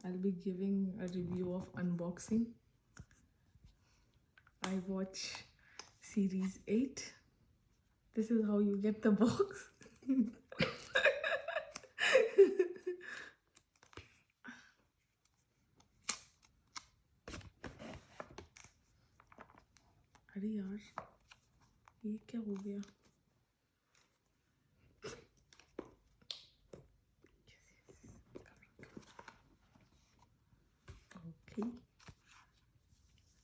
I'll be giving a review of unboxing. I watch series 8. This is how you get the box. अरे यार ये क्या हो गया? Okay.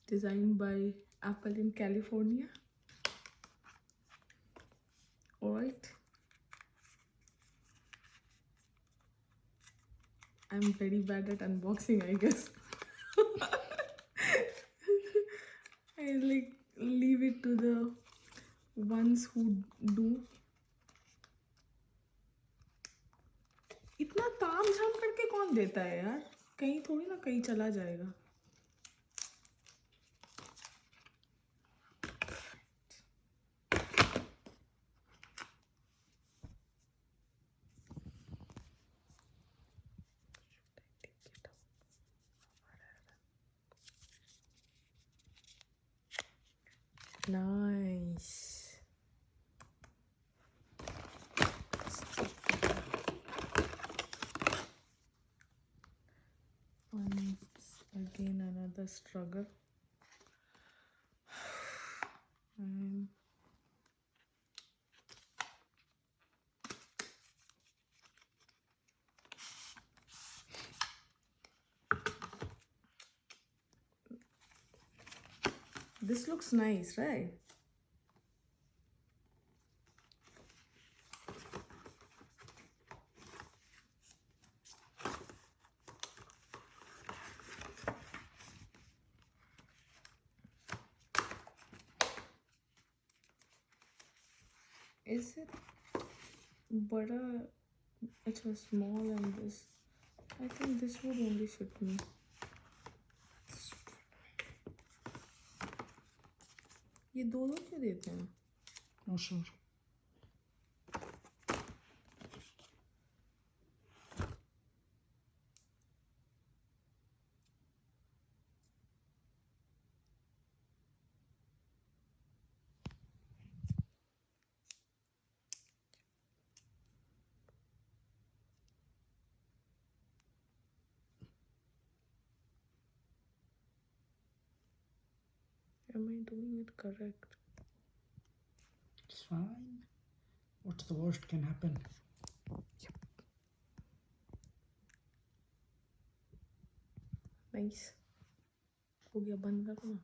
Designed by Apple in California. Alright. I'm very bad at unboxing, I guess. I like leave it to the ones who do. इतना ताम झाम करके कौन देता है यार? कहीं थोड़ी ना कहीं चला जाएगा. Nice. Again another struggle. And this looks nice, right? Is it bada? It's a small and this. I think this would only fit me. ये दो क्यों देते हैं? Not sure. Am I doing it correct? It's fine. What's the worst can happen? Nice. हो गया, बंद करो ना.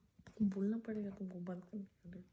बोलना पड़ेगा तुमको बंद करने के लिए.